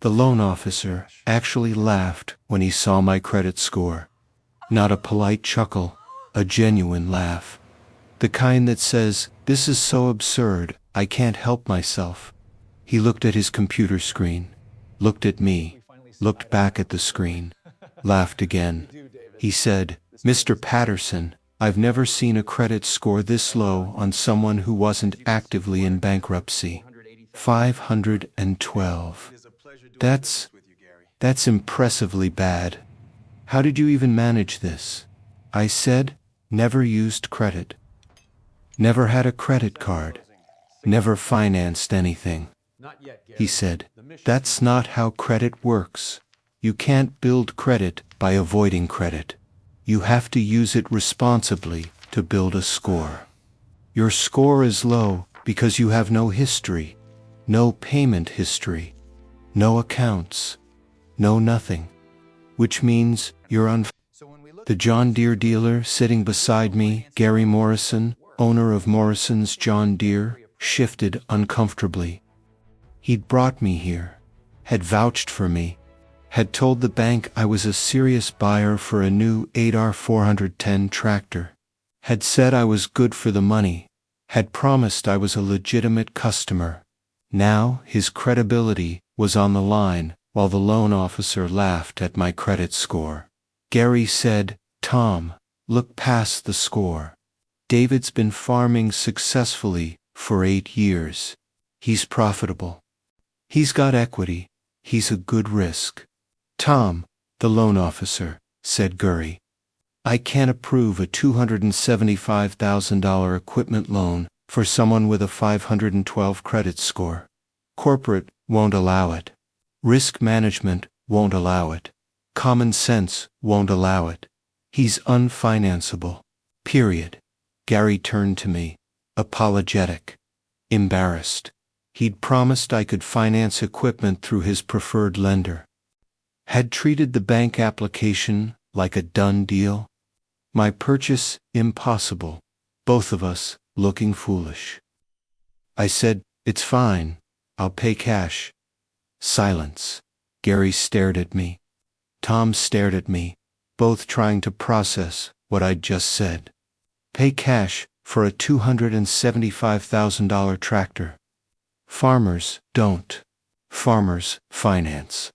The loan officer actually laughed when he saw my credit score. Not a polite chuckle, a genuine laugh. The kind that says, "This is so absurd, I can't help myself." He looked at his computer screen, looked at me, looked back at the screen, laughed again. He said, "Mr. Patterson, I've never seen a credit score this low on someone who wasn't actively in bankruptcy. 512. That's impressively bad. How did you even manage this?" I said, "Never used credit. Never had a credit card. Never financed anything." He said, "That's not how credit works. You can't build credit by avoiding credit. You have to use it responsibly to build a score. Your score is low because you have no history, no payment history, no accounts, no nothing, which means you're The John Deere dealer sitting beside me, Gary Morrison, owner of Morrison's John Deere, shifted uncomfortably. He'd brought me here, had vouched for me, had told the bank I was a serious buyer for a new 8R 410 tractor, had said I was good for the money, had promised I was a legitimate customer. Now his credibility was on the line while the loan officer laughed at my credit score. Gary said, "Tom, look past the score. David's been farming successfully for 8 years. He's profitable. He's got equity. He's a good risk." "Tom," the loan officer said, Gary, "I can't approve a $275,000 equipment loan for someone with a 512 credit score. Corporate won't allow it. Risk management won't allow it. Common sense won't allow it. He's unfinanceable. Period." Gary turned to me, apologetic, embarrassed. He'd promised I could finance equipment through his preferred lender. Had treated the bank application like a done deal. My purchase impossible. Both of us looking foolish. I said, "It's fine. I'll pay cash." Silence. Gary stared at me. Tom stared at me, both trying to process what I'd just said. Pay cash for a $275,000 tractor. Farmers don't. Farmers finance.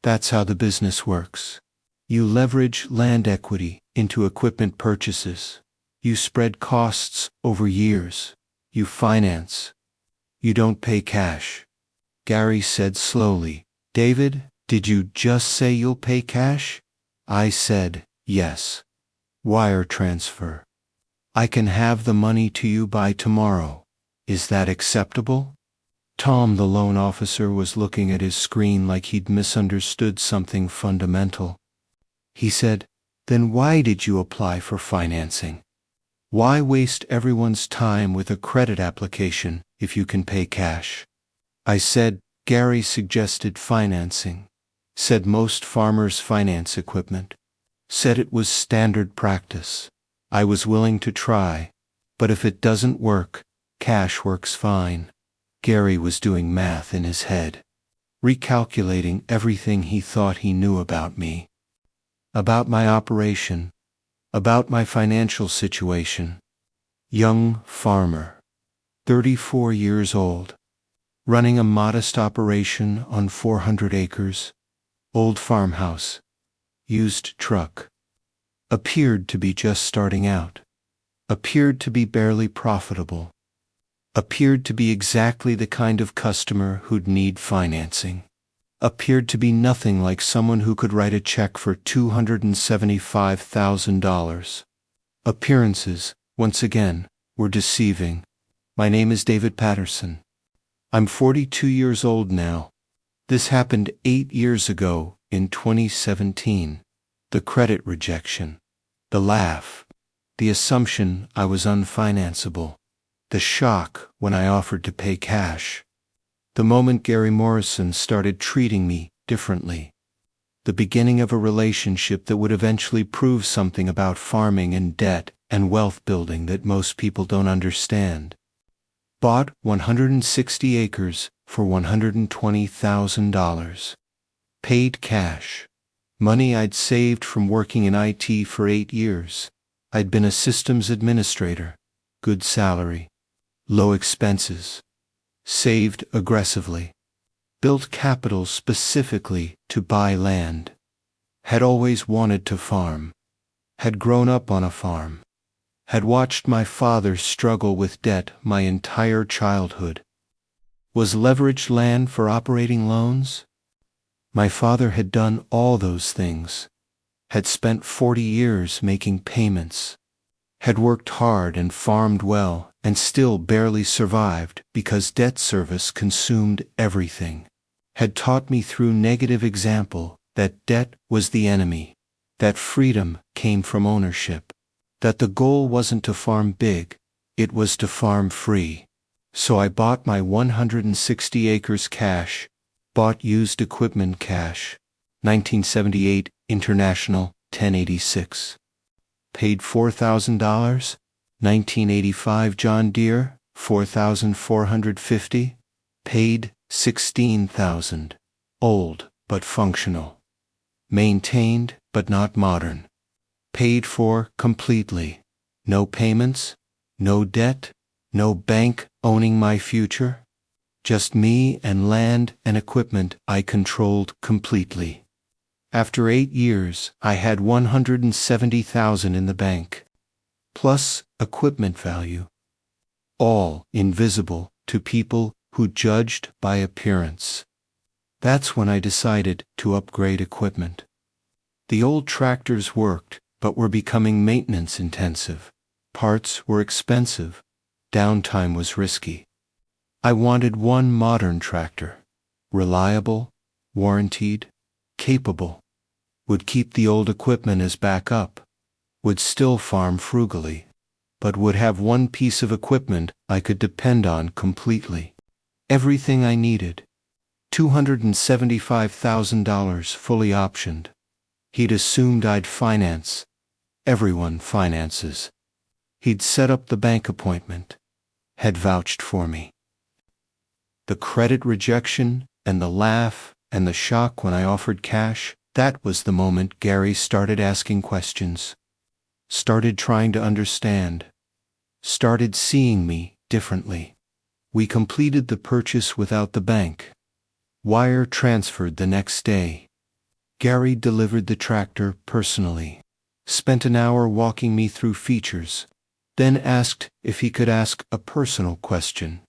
That's how the business works. You leverage land equity into equipment purchases. You spread costs over years. You finance. You don't pay cash. Gary said slowly, "David, did you just say you'll pay cash?" I said, "Yes. Wire transfer. I can have the money to you by tomorrow. Is that acceptable?" Tom, the loan officer, was looking at his screen like he'd misunderstood something fundamental. He said, "Then why did you apply for financing? Why waste everyone's time with a credit application if you can pay cash?" I said, "Gary suggested financing. Said most farmers finance equipment. Said it was standard practice. I was willing to try. But if it doesn't work, cash works fine." Gary was doing math in his head, recalculating everything he thought he knew about me. About my operation. About my financial situation. Young farmer. 34 years old. Running a modest operation on 400 acres. Old farmhouse. Used truck. Appeared to be just starting out. Appeared to be barely profitable. Appeared to be exactly the kind of customer who'd need financing. Appeared to be nothing like someone who could write a check for $275,000. Appearances, once again, were deceiving. My name is David Patterson. I'm 42 years old now. This happened 8 years ago in 2017. The credit rejection. The laugh. The assumption I was unfinanceable. The shock when I offered to pay cash. The moment Gary Morrison started treating me differently. The beginning of a relationship that would eventually prove something about farming and debt and wealth building that most people don't understand. Bought 160 acres for $120,000. Paid cash. Money I'd saved from working in IT for 8 years. I'd been a systems administrator. Good salary. Low expenses. Saved aggressively. Built capital specifically to buy land. Had always wanted to farm. Had grown up on a farm. Had watched my father struggle with debt my entire childhood. Was leveraged land for operating loans? My father had done all those things. Had spent 40 years making payments. Had worked hard and farmed well and still barely survived because debt service consumed everything. Had taught me through negative example that debt was the enemy, that freedom came from ownership, that the goal wasn't to farm big, it was to farm free. So I bought my 160 acres cash, bought used equipment cash, 1978 International 1086. Paid $4,000, 1985 John Deere, $4,450, paid $16,000, old but functional. Maintained but not modern. Paid for completely. No payments, no debt, no bank owning my future. Just me and land and equipment I controlled completely. After 8 years, I had $170,000 in the bank. Plus equipment value. All invisible to people who judged by appearance. That's when I decided to upgrade equipment. The old tractors worked, but were becoming maintenance intensive. Parts were expensive. Downtime was risky. I wanted one modern tractor. Reliable, warranted, capable. Would keep the old equipment as backup. Would still farm frugally. But would have one piece of equipment I could depend on completely. Everything I needed. $275,000 fully optioned. He'd assumed I'd finance. Everyone finances. He'd set up the bank appointment. Had vouched for me. The credit rejection and the laugh and the shock when I offered cash, that was the moment Gary started asking questions. Started trying to understand. Started seeing me differently. We completed the purchase without the bank. Wire transferred the next day. Gary delivered the tractor personally. Spent an hour walking me through features. Then asked if he could ask a personal question.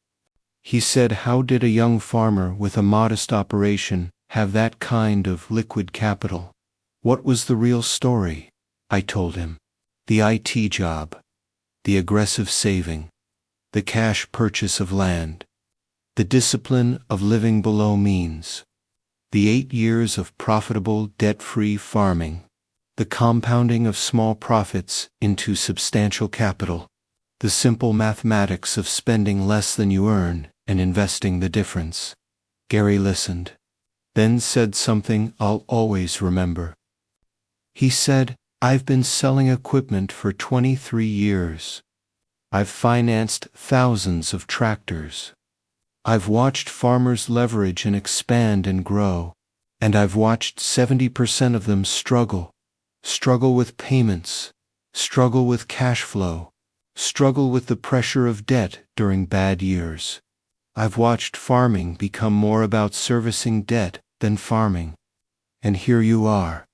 He said, how did a young farmer with a modest operation have that kind of liquid capital? What was the real story? I told him. The IT job. The aggressive saving. The cash purchase of land. The discipline of living below means. The 8 years of profitable, debt-free farming. The compounding of small profits into substantial capital. The simple mathematics of spending less than you earn and investing the difference. Gary listened. Then said something I'll always remember. He said, I've been selling equipment for 23 years. I've financed thousands of tractors. I've watched farmers leverage and expand and grow, and I've watched 70% of them struggle with payments, struggle with cash flow, struggle with the pressure of debt during bad years. I've watched farming become more about servicing debt than farming. And here you are,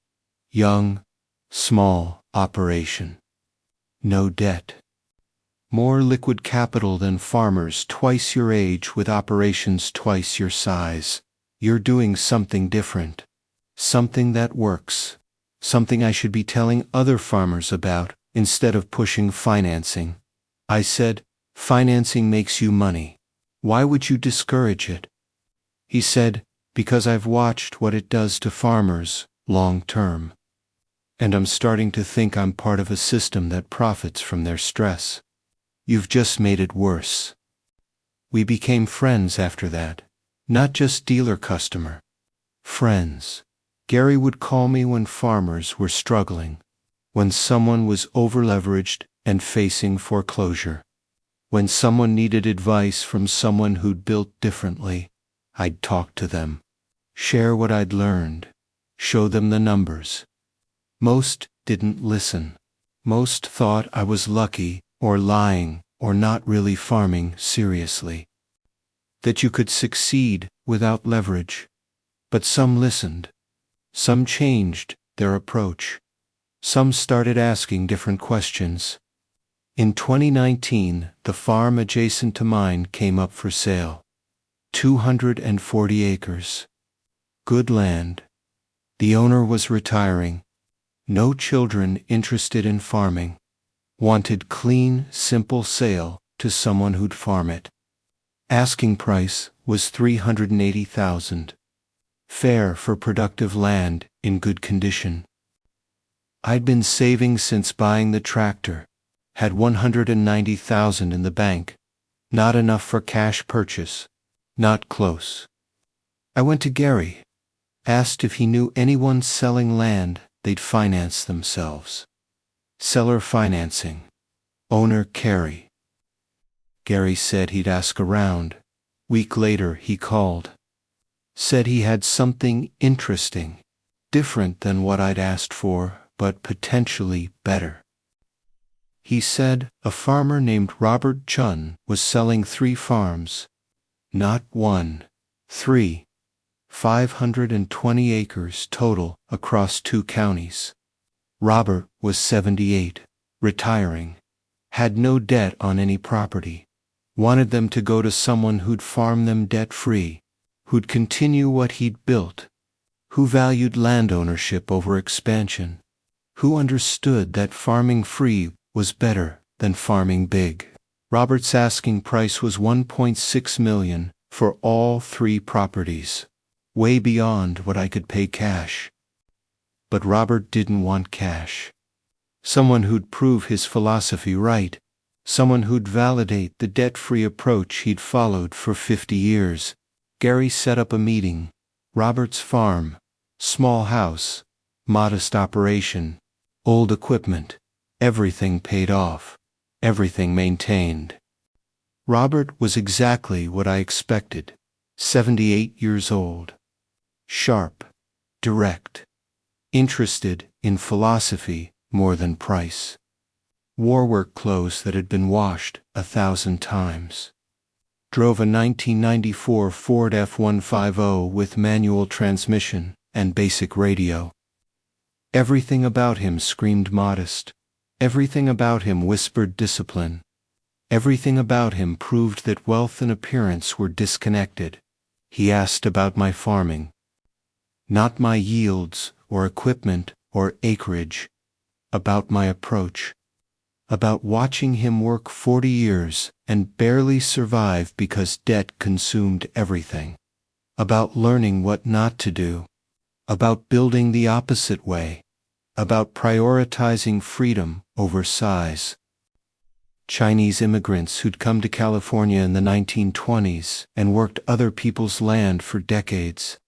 young, small operation. No debt. More liquid capital than farmers twice your age with operations twice your size. You're doing something different. Something that works. Something I should be telling other farmers about instead of pushing financing. I said, financing makes you money. Why would you discourage it? He said, because I've watched what it does to farmers long term. And I'm starting to think I'm part of a system that profits from their stress. You've just made it worse. We became friends after that. Not just dealer-customer. Friends. Gary would call me when farmers were struggling, when someone was over-leveraged and facing foreclosure. When someone needed advice from someone who'd built differently, I'd talk to them, share what I'd learned, show them the numbers. Most didn't listen. Most thought I was lucky, or lying, or not really farming seriously. That you could succeed without leverage. But some listened. Some changed their approach. Some started asking different questions. In 2019, the farm adjacent to mine came up for sale. 240 acres. Good land. The owner was retiring. No children interested in farming. Wanted clean, simple sale to someone who'd farm it. Asking price was $380,000. Fair for productive land in good condition. I'd been saving since buying the tractor. Had $190,000 in the bank. Not enough for cash purchase. Not close. I went to Gary. Asked if he knew anyone selling land they'd finance themselves. Seller financing. Owner Carey. Gary said he'd ask around. Week later he called. Said he had something interesting. Different than what I'd asked for, but potentially better. He said a farmer named Robert Chun was selling 3 farms. Not 1, 3. 520 acres total across 2 counties. Robert was 78, retiring, had no debt on any property, wanted them to go to someone who'd farm them debt-free, who'd continue what he'd built, who valued land ownership over expansion, who understood that farming free was better than farming big. Robert's asking price was $1.6 million for all 3 properties, way beyond what I could pay cash. But Robert didn't want cash. Someone who'd prove his philosophy right, someone who'd validate the debt-free approach he'd followed for 50 years. Gary set up a meeting. Robert's farm, small house, modest operation, old equipment, everything paid off, everything maintained. Robert was exactly what I expected, 78 years old. Sharp, direct, interested in philosophy more than price. Wore work clothes that had been washed 1,000 times. Drove a 1994 Ford F-150 with manual transmission and basic radio. Everything about him screamed modest. Everything about him whispered discipline. Everything about him proved that wealth and appearance were disconnected. He asked about my farming. Not my yields or equipment or acreage. About my approach. About watching him work 40 years and barely survive because debt consumed everything. About learning what not to do. About building the opposite way. About prioritizing freedom over size. Chinese immigrants who'd come to California in the 1920s and worked other people's land for decades.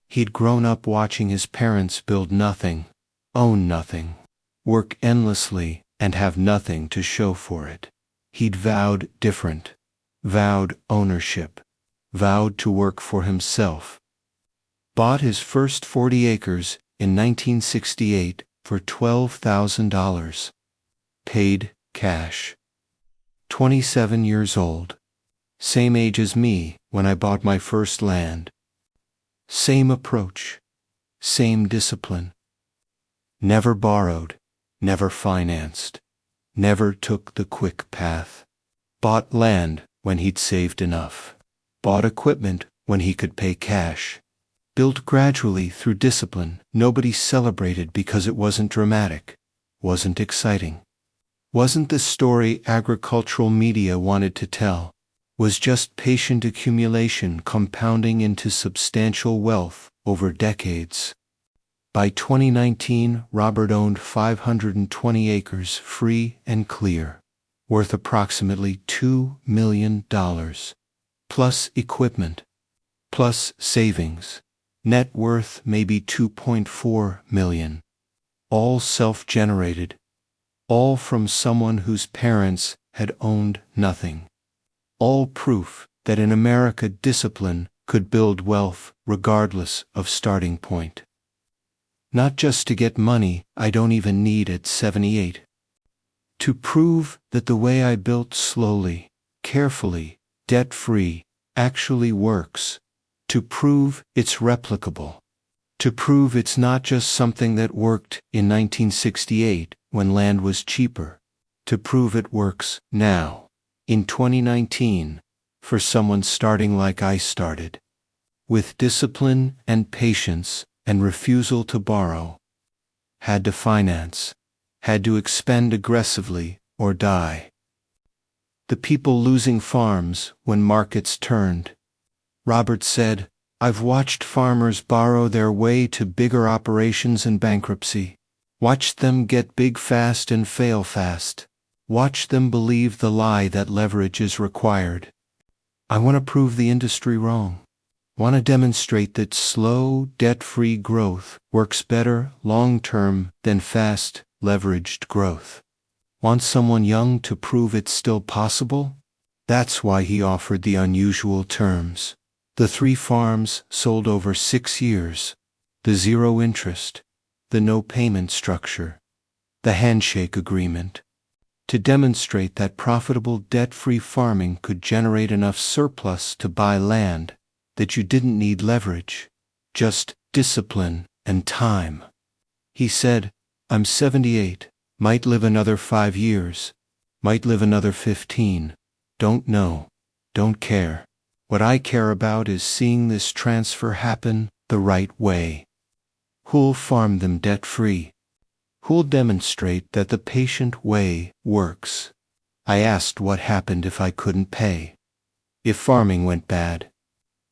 He'd grown up watching his parents build nothing, own nothing, work endlessly, and have nothing to show for it. He'd vowed different, vowed ownership, vowed to work for himself. Bought his first 40 acres in 1968 for $12,000. Paid cash. 27 years old. Same age as me when I bought my first land. Same approach. Same discipline. Never borrowed. Never financed. Never took the quick path. Bought land when he'd saved enough. Bought equipment when he could pay cash. Built gradually through discipline. Nobody celebrated because it wasn't dramatic, wasn't exciting. Wasn't the story agricultural media wanted to tell. Was just patient accumulation compounding into substantial wealth over decades. By 2019, Robert owned 520 acres free and clear, worth approximately $2 million, plus equipment, plus savings. Net worth maybe $2.4 million. All self-generated. All from someone whose parents had owned nothing. All proof that in America discipline could build wealth regardless of starting point. Not just to get money I don't even need at 78. To prove that the way I built slowly, carefully, debt-free, actually works. To prove it's replicable. To prove it's not just something that worked in 1968 when land was cheaper. To prove it works now, in 2019, for someone starting like I started. With discipline and patience and refusal to borrow. Had to finance. Had to expend aggressively or die. The people losing farms when markets turned. Robert said, I've watched farmers borrow their way to bigger operations and bankruptcy. Watched them get big fast and fail fast. Watched them believe the lie that leverage is required. I want to prove the industry wrong. Want to demonstrate that slow, debt-free growth works better long-term than fast, leveraged growth. Want someone young to prove it's still possible? That's why he offered the unusual terms. The 3 farms sold over 6 years. The 0 interest. The no payment structure. The handshake agreement. To demonstrate that profitable debt-free farming could generate enough surplus to buy land, that you didn't need leverage, just discipline and time. He said, I'm 78, might live another 5 years, might live another 15, don't know, don't care. What I care about is seeing this transfer happen the right way. Who'll farm them debt-free? Who'll demonstrate that the patient way works? I asked what happened if I couldn't pay. If farming went bad.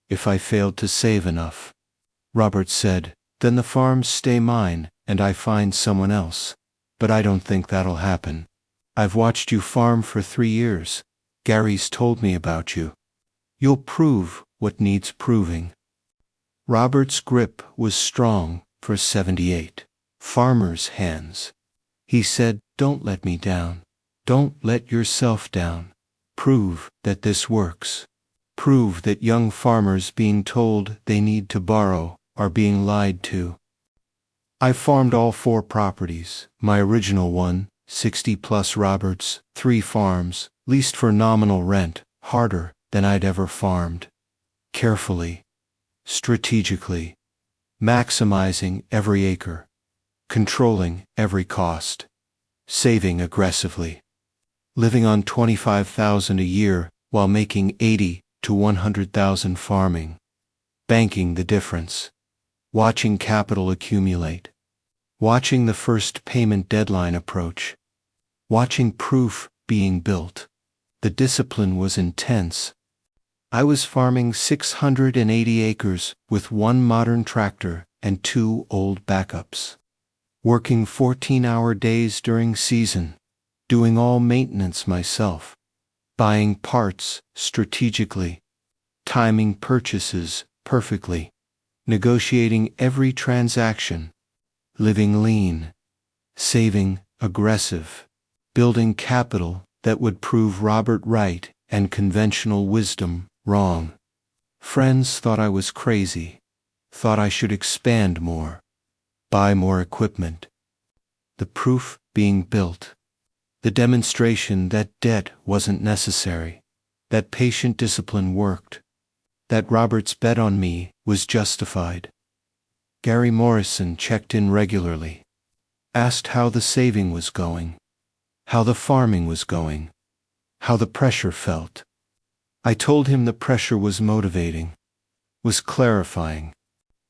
If I failed to save enough. Robert said, then the farms stay mine and I find someone else. But I don't think that'll happen. I've watched you farm for 3 years. Gary's told me about you. You'll prove what needs proving. Robert's grip was strong for 78. Farmers' hands. He said, don't let me down. Don't let yourself down. Prove that this works. Prove that young farmers being told they need to borrow are being lied to. I farmed all 4 properties. My original one, 60+ Roberts, 3 farms, leased for nominal rent, harder than I'd ever farmed. Carefully. Strategically. Maximizing every acre. Controlling every cost. Saving aggressively. Living on $25,000 a year while making $80,000 to $100,000 farming. Banking the difference. Watching capital accumulate. Watching the first payment deadline approach. Watching proof being built. The discipline was intense. I was farming 680 acres with 1 modern tractor and 2 old backups. Working 14-hour days during season. Doing all maintenance myself. Buying parts strategically. Timing purchases perfectly. Negotiating every transaction. Living lean. Saving aggressive. Building capital that would prove Robert right and conventional wisdom wrong. Friends thought I was crazy. Thought I should expand more. Buy more equipment. The proof being built. The demonstration that debt wasn't necessary. That patient discipline worked. That Robert's bet on me was justified. Gary Morrison checked in regularly. Asked how the saving was going. How the farming was going. How the pressure felt. I told him the pressure was motivating. Was clarifying.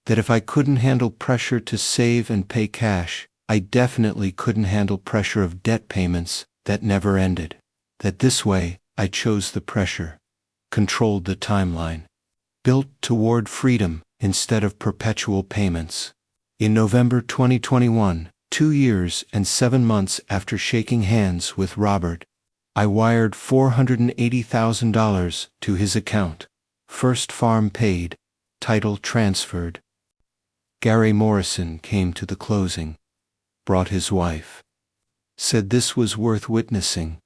That if I couldn't handle pressure to save and pay cash, I definitely couldn't handle pressure of debt payments that never ended. That this way, I chose the pressure. Controlled the timeline. Built toward freedom instead of perpetual payments. In November 2021, 2 years and 7 months after shaking hands with Robert, I wired $480,000 to his account. First farm paid, title transferred. Gary Morrison came to the closing. Brought his wife. Said this was worth witnessing.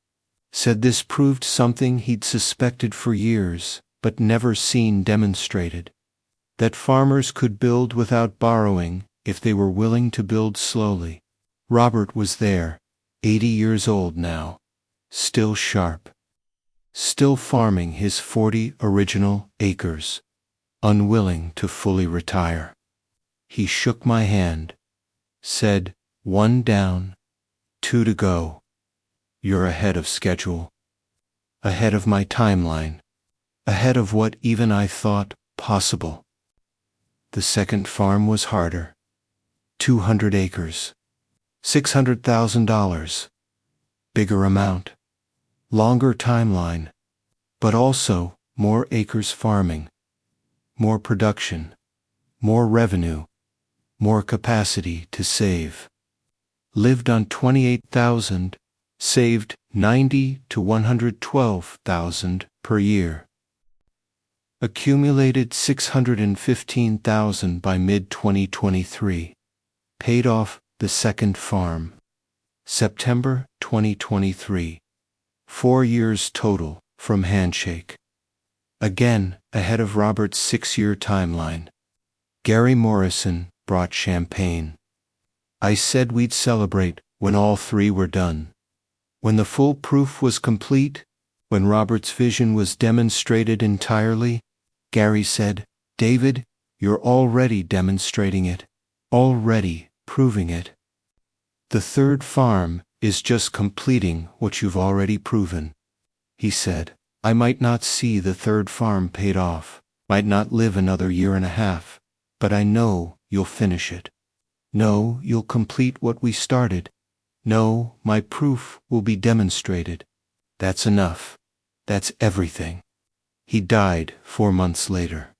Said this proved something he'd suspected for years, but never seen demonstrated. That farmers could build without borrowing if they were willing to build slowly. Robert was there, 80 years old now, still sharp, still farming his 40 original acres, unwilling to fully retire. He shook my hand, said, "1 down, 2 to go. You're ahead of schedule, ahead of my timeline, ahead of what even I thought possible." The second farm was harder. 200 acres, $600,000, bigger amount, longer timeline, but also more acres farming, more production, more revenue, more capacity to save. Lived on $28,000, saved $90,000 to $112,000 per year. Accumulated $615,000 by mid-2023. Paid off the second farm. September 2023. 4 years total from handshake. Again, ahead of Robert's 6-year timeline. Gary Morrison brought champagne. I said we'd celebrate when all 3 were done. When the full proof was complete, when Robert's vision was demonstrated entirely, Gary said, "David, you're already demonstrating it, already proving it. The third farm is just completing what you've already proven." He said, "I might not see the third farm paid off, might not live another 1.5 years, but I know you'll finish it. No, you'll complete what we started. No, my proof will be demonstrated. That's enough. That's everything." He died 4 months later.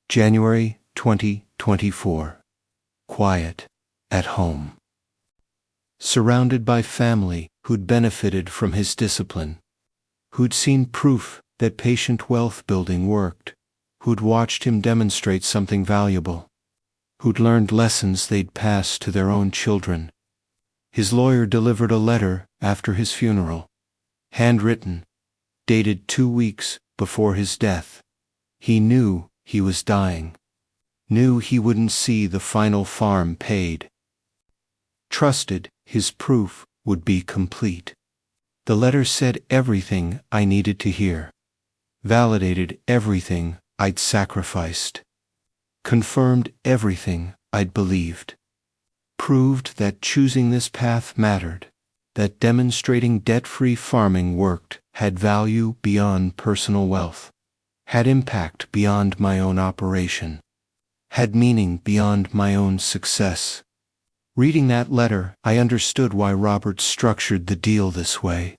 January 2024. Quiet, at home. Surrounded by family who'd benefited from his discipline, who'd seen proof that patient wealth building worked, who'd watched him demonstrate something valuable, who'd learned lessons they'd pass to their own children. His lawyer delivered a letter after his funeral, handwritten, dated 2 weeks before his death. He knew he was dying, knew he wouldn't see the final farm paid, trusted his proof would be complete. The letter said everything I needed to hear, validated everything I'd sacrificed, confirmed everything I'd believed, proved that choosing this path mattered, that demonstrating debt-free farming worked, had value beyond personal wealth, had impact beyond my own operation, had meaning beyond my own success. Reading that letter, I understood why Robert structured the deal this way,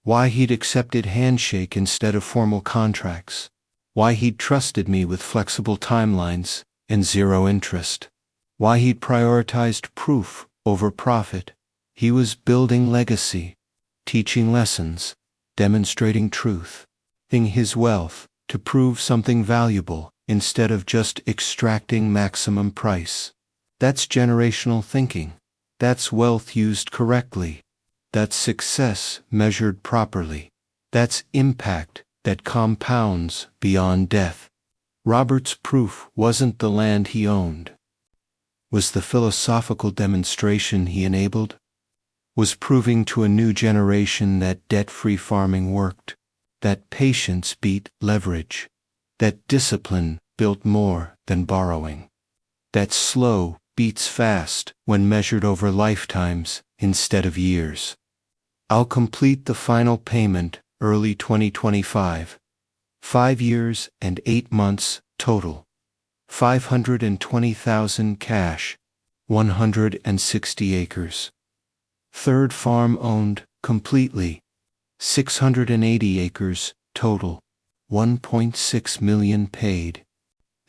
why he'd accepted handshake instead of formal contracts, why he'd trusted me with flexible timelines and 0 interest, why he'd prioritized proof over profit. He was building legacy, teaching lessons, demonstrating truth, using his wealth to prove something valuable instead of just extracting maximum price. That's generational thinking. That's wealth used correctly. That's success measured properly. That's impact that compounds beyond death. Robert's proof wasn't the land he owned, was the philosophical demonstration he enabled, was proving to a new generation that debt-free farming worked, that patience beat leverage, that discipline built more than borrowing, that slow beats fast when measured over lifetimes instead of years. I'll complete the final payment early 2025. 5 years and 8 months total. $520,000 cash. 160 acres. Third farm owned completely. 680 acres total. 1.6 million paid.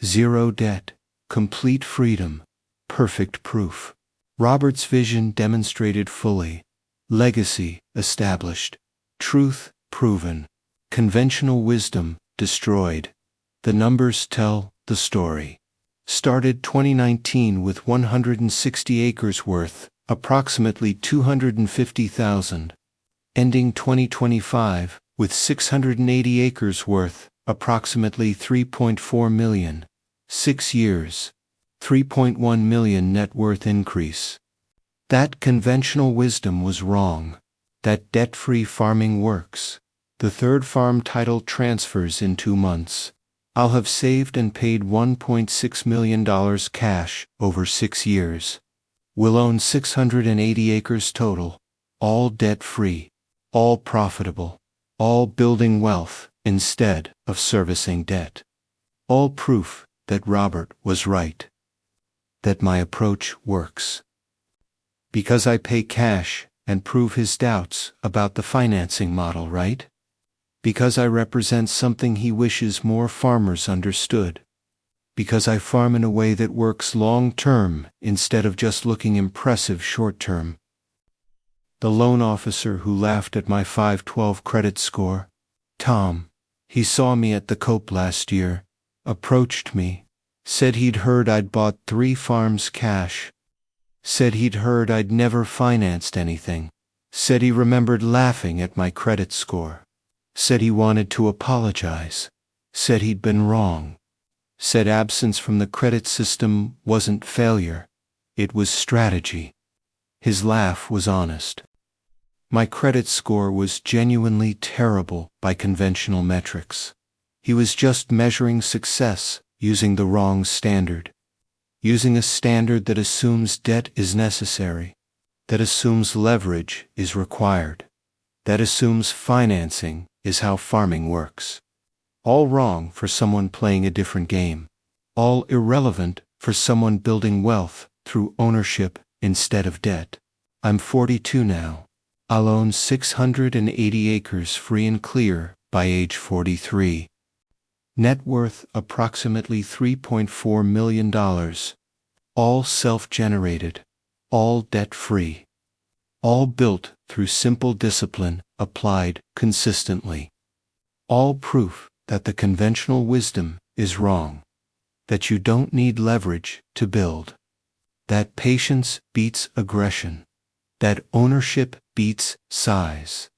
0 debt. Complete freedom. Perfect proof. Robert's vision demonstrated fully. Legacy established. Truth proven. Conventional wisdom destroyed. The numbers tell the story. Started 2019 with 160 acres worth, approximately $250,000. ending 2025 with 680 acres worth approximately $3.4 million. 6 years, $3.1 million net worth increase. That conventional wisdom was wrong. That debt-free farming works. The third farm title transfers in 2 months. I'll have saved and paid $1.6 million cash over 6 years. We'll own 680 acres total, all debt-free, all profitable, all building wealth instead of servicing debt. All proof that Robert was right. That my approach works. Because I pay cash and prove his doubts about the financing model, right? Because I represent something he wishes more farmers understood. Because I farm in a way that works long-term instead of just looking impressive short-term. The loan officer who laughed at my 512 credit score, Tom, he saw me at the Cope last year, approached me, said he'd heard I'd bought 3 farms cash, said he'd heard I'd never financed anything, said he remembered laughing at my credit score, said he wanted to apologize, said he'd been wrong, said absence from the credit system wasn't failure, it was strategy. His laugh was honest. My credit score was genuinely terrible by conventional metrics. He was just measuring success using the wrong standard. Using a standard that assumes debt is necessary, that assumes leverage is required, that assumes financing is how farming works. All wrong for someone playing a different game. All irrelevant for someone building wealth through ownership instead of debt. I'm 42 now. I'll own 680 acres free and clear by age 43. Net worth approximately $3.4 million. All self-generated. All debt-free. All built through simple discipline applied consistently. All proof that the conventional wisdom is wrong. That you don't need leverage to build. That patience beats aggression. That ownership beats size.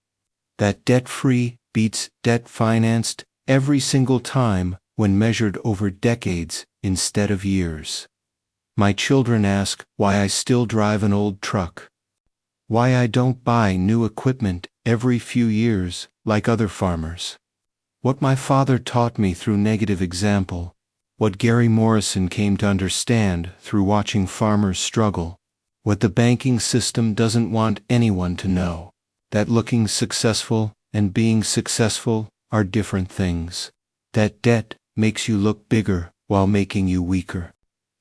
That debt-free beats debt-financed every single time when measured over decades instead of years. My children ask why I still drive an old truck. Why I don't buy new equipment every few years like other farmers. What my father taught me through negative example. What Gary Morrison came to understand through watching farmers struggle. What the banking system doesn't want anyone to know. That looking successful and being successful are different things. That debt makes you look bigger while making you weaker.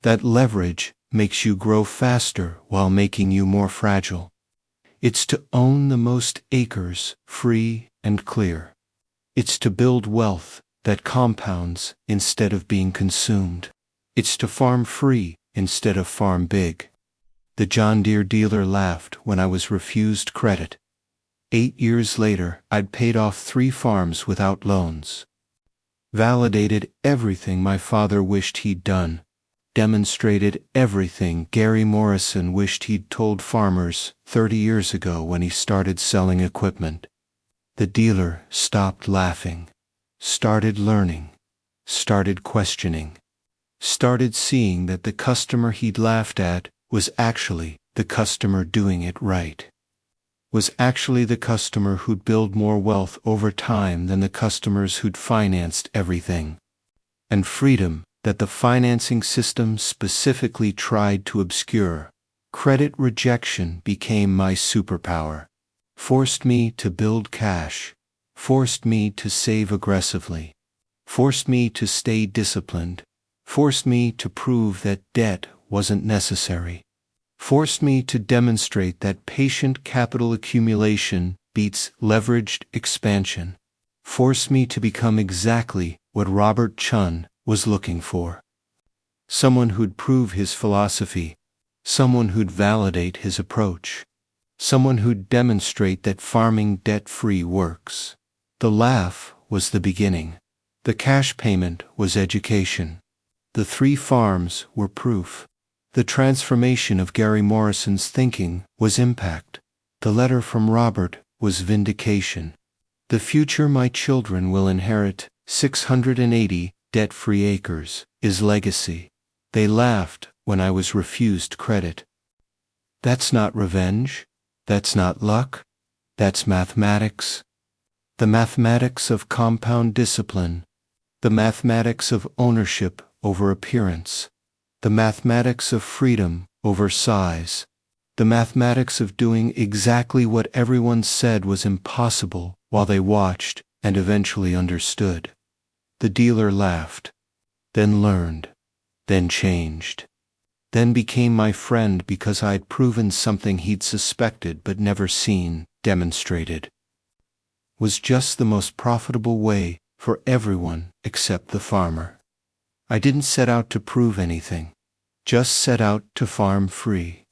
That leverage makes you grow faster while making you more fragile. It's to own the most acres, free and clear. It's to build wealth that compounds instead of being consumed. It's to farm free instead of farm big. The John Deere dealer laughed when I was refused credit. 8 years later, I'd paid off 3 farms without loans. Validated everything my father wished he'd done. Demonstrated everything Gary Morrison wished he'd told farmers 30 years ago when he started selling equipment. The dealer stopped laughing, started learning, started questioning, started seeing that the customer he'd laughed at was actually the customer doing it right. Was actually the customer who'd build more wealth over time than the customers who'd financed everything. And freedom that the financing system specifically tried to obscure. Credit rejection became my superpower. Forced me to build cash. Forced me to save aggressively. Forced me to stay disciplined. Forced me to prove that debt wasn't necessary. Forced me to demonstrate that patient capital accumulation beats leveraged expansion. Forced me to become exactly what Robert Chun was looking for. Someone who'd prove his philosophy. Someone who'd validate his approach. Someone who'd demonstrate that farming debt-free works. The laugh was the beginning. The cash payment was education. The 3 farms were proof. The transformation of Gary Morrison's thinking was impact. The letter from Robert was vindication. The future my children will inherit, 680 debt-free acres, is legacy. They laughed when I was refused credit. That's not revenge. That's not luck. That's mathematics. The mathematics of compound discipline. The mathematics of ownership over appearance. The mathematics of freedom over size. The mathematics of doing exactly what everyone said was impossible while they watched and eventually understood. The dealer laughed, then learned, then changed, then became my friend because I'd proven something he'd suspected but never seen demonstrated. Was just the most profitable way for everyone except the farmer. I didn't set out to prove anything, just set out to farm free,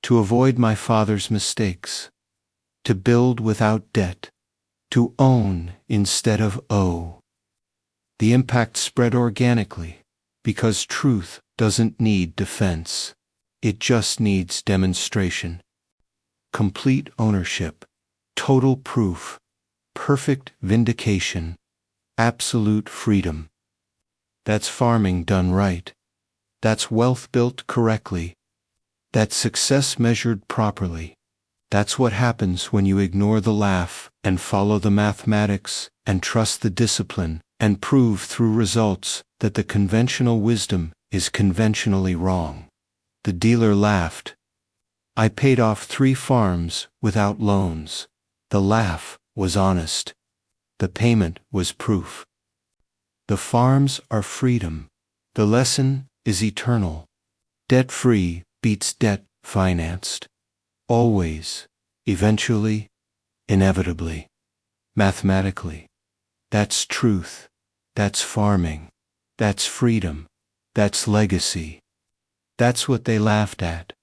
to avoid my father's mistakes, to build without debt, to own instead of owe. The impact spread organically, because truth doesn't need defense. It just needs demonstration. Complete ownership, total proof, perfect vindication, absolute freedom. That's farming done right. That's wealth built correctly. That's success measured properly. That's what happens when you ignore the laugh and follow the mathematics and trust the discipline and prove through results that the conventional wisdom is conventionally wrong. The dealer laughed. I paid off 3 farms without loans. The laugh was honest. The payment was proof. The farms are freedom. The lesson is eternal. Debt-free beats debt-financed. Always, eventually, inevitably, mathematically. That's truth. That's farming. That's freedom. That's legacy. That's what they laughed at.